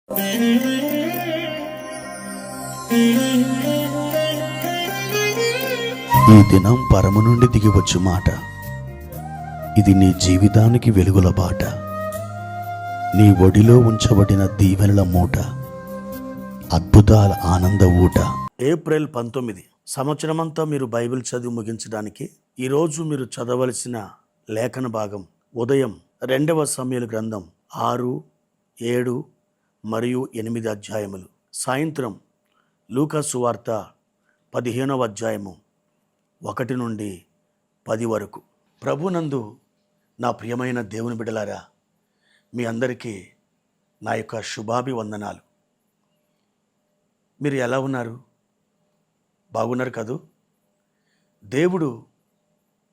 ఈ దినం పరము నుండి దిగివచ్చు మాట. ఇది నీ జీవితానికి వెలుగుల బాట. నీ ఒడిలో ఉంచబడిన దీవెనల మూట, అద్భుతాల ఆనంద ఊట. ఏప్రిల్ 19 సంవత్సరమంతా మీరు బైబిల్ చదివి ముగించడానికి ఈరోజు మీరు చదవలసిన లేఖన భాగం ఉదయం 2వ సమూయేలు గ్రంథం 6, 7 మరియు 8 అధ్యాయములు, సాయంత్రం లూకా సువార్త 15వ అధ్యాయము 1 నుండి 10 వరకు. ప్రభునందు నా ప్రియమైన దేవుని బిడ్డలారా, మీ అందరికీ నా యొక్క శుభాభివందనాలు. మీరు ఎలా ఉన్నారు? బాగున్నారు కదూ? దేవుడు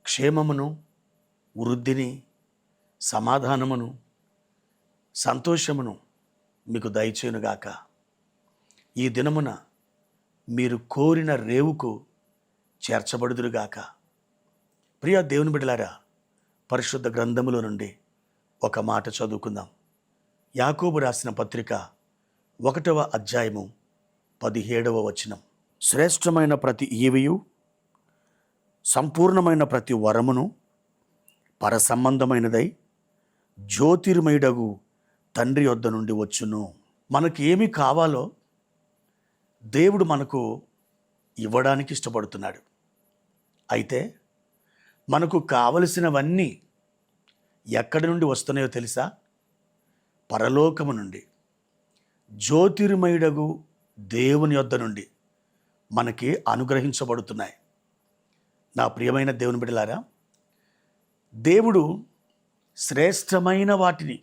క్షేమమును, వృద్ధిని, సమాధానమును, సంతోషమును మీకు దయచేయునుగాక. ఈ దినమున మీరు కోరిన రేవుకు చేర్చబడుదురుగాక. ప్రియ దేవుని బిడ్డలారా, పరిశుద్ధ గ్రంథములో నుండి ఒక మాట చదువుకుందాం. యాకోబు రాసిన పత్రిక 1వ అధ్యాయము 17వ వచనం. శ్రేష్టమైన ప్రతి ఈవియు, సంపూర్ణమైన ప్రతి వరమును పరసంబంధమైనదై జ్యోతిర్మయుడగు తండ్రి యొద్ద నుండి వచ్చును. మనకి ఏమి కావాలో దేవుడు మనకు ఇవ్వడానికి ఇష్టపడుతున్నాడు. అయితే మనకు కావలసినవన్నీ ఎక్కడి నుండి వస్తున్నాయో తెలుసా? పరలోకము నుండి, జ్యోతిర్మయుడగు దేవుని యొద్ద నుండి మనకి అనుగ్రహించబడుతున్నాయి. నా ప్రియమైన దేవుని బిడ్డలారా, దేవుడు శ్రేష్టమైన వాటిని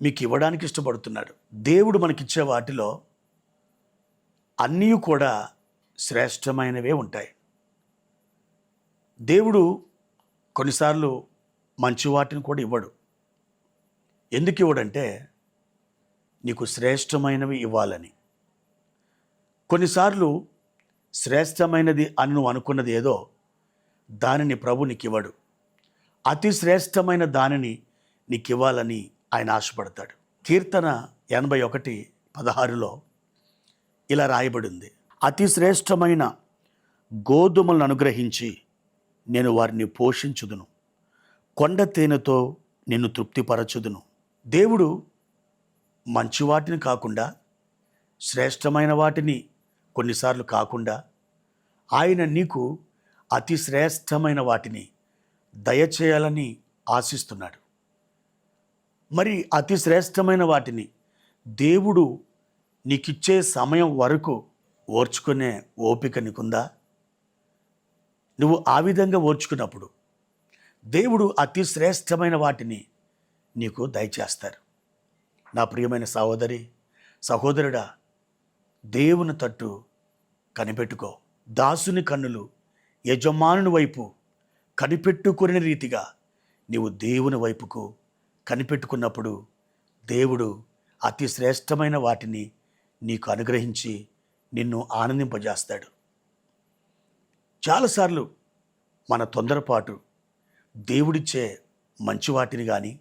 మీకు ఇవ్వడానికి ఇష్టపడుతున్నాడు. దేవుడు మనకిచ్చే వాటిలో అన్నీ కూడా శ్రేష్టమైనవే ఉంటాయి. దేవుడు కొన్నిసార్లు మంచి వాటిని కూడా ఇవ్వడు. ఎందుకు ఇవ్వడంటే నీకు శ్రేష్టమైనవి ఇవ్వాలని. కొన్నిసార్లు శ్రేష్టమైనది అని నువ్వు అనుకున్నది ఏదో దానిని ప్రభు నీకు ఇవ్వడు. అతి శ్రేష్టమైన దానిని నీకు ఇవ్వాలని ఆయన ఆశపడతాడు. కీర్తన 81:16లో ఇలా రాయబడింది: అతి శ్రేష్టమైన గోధుమలను అనుగ్రహించి నేను వారిని పోషించుదును, కొండ తేనెతో నిన్ను తృప్తిపరచుదును. దేవుడు మంచి వాటిని కాకుండా, శ్రేష్టమైన వాటిని కొన్నిసార్లు కాకుండా, ఆయన నీకు అతి శ్రేష్టమైన వాటిని దయచేయాలని ఆశిస్తున్నాడు. మరి అతి శ్రేష్టమైన వాటిని దేవుడు నీకిచ్చే సమయం వరకు ఓర్చుకునే ఓపిక నీకుందా? నువ్వు ఆ విధంగా ఓర్చుకున్నప్పుడు దేవుడు అతి శ్రేష్టమైన వాటిని నీకు దయచేస్తారు. నా ప్రియమైన సహోదరి, సహోదరుడా, దేవుని తట్టు కనిపెట్టుకో. దాసుని కన్నులు యజమానుని వైపు కనిపెట్టుకునే రీతిగా నీవు దేవుని వైపుకు కనిపెట్టుకున్నప్పుడు దేవుడు అతి శ్రేష్టమైన వాటిని నీకు అనుగ్రహించి నిన్ను ఆనందింపజేస్తాడు. చాలాసార్లు మన తొందరపాటు దేవుడిచ్చే మంచి వాటిని కానీ,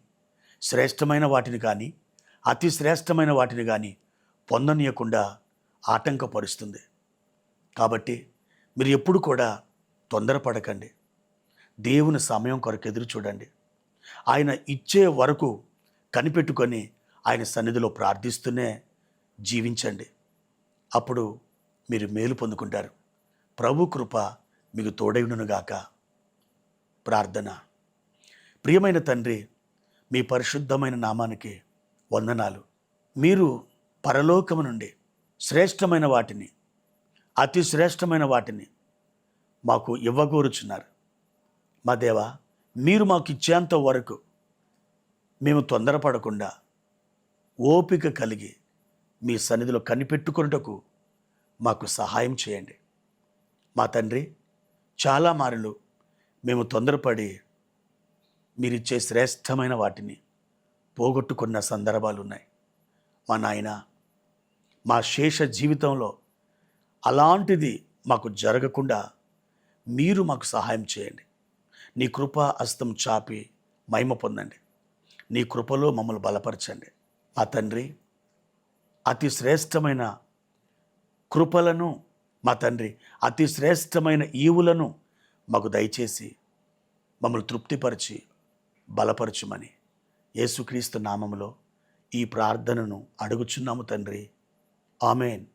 శ్రేష్టమైన వాటిని కానీ, అతి శ్రేష్టమైన వాటిని కానీ పొందనీయకుండా ఆటంకపరుస్తుంది. కాబట్టి మీరు ఎప్పుడు కూడా తొందరపడకండి. దేవుని సమయం కొరకు ఎదురు చూడండి. ఆయన ఇచ్చే వరకు కనిపెట్టుకొని ఆయన సన్నిధిలో ప్రార్థిస్తూనే జీవించండి. అప్పుడు మీరు మేలు పొందుకుంటారు. ప్రభు కృప మీకు తోడైయునుగాక. ప్రార్థన. ప్రియమైన తండ్రి, మీ పరిశుద్ధమైన నామానికి వందనాలు. మీరు పరలోకము నుండి శ్రేష్టమైన వాటిని, అతి శ్రేష్టమైన వాటిని మాకు ఇవ్వగోరుచున్నారు. మా దేవా, మీరు మాకు ఇచ్చేంత వరకు మేము తొందరపడకుండా ఓపిక కలిగి మీ సన్నిధిలో కనిపెట్టుకొనుటకు మాకు సహాయం చేయండి. మా తండ్రి, చాలా మారులు మేము తొందరపడి మీరిచ్చే శ్రేష్టమైన వాటిని పోగొట్టుకున్న సందర్భాలు ఉన్నాయి. మా నాయన, మా శేష జీవితంలో అలాంటిది మాకు జరగకుండా మీరు మాకు సహాయం చేయండి. నీ కృపా హస్తం చాపి మహిమ పొందండి. నీ కృపలో మమ్మల్ని బలపరచండి. మా తండ్రి, అతి శ్రేష్టమైన కృపలను మా తండ్రి, అతి శ్రేష్టమైన ఈవులను మాకు దయచేసి మమ్మల్ని తృప్తిపరిచి బలపరచుమని యేసుక్రీస్తు నామములో ఈ ప్రార్థనను అడుగుచున్నాము తండ్రి. ఆమేన్.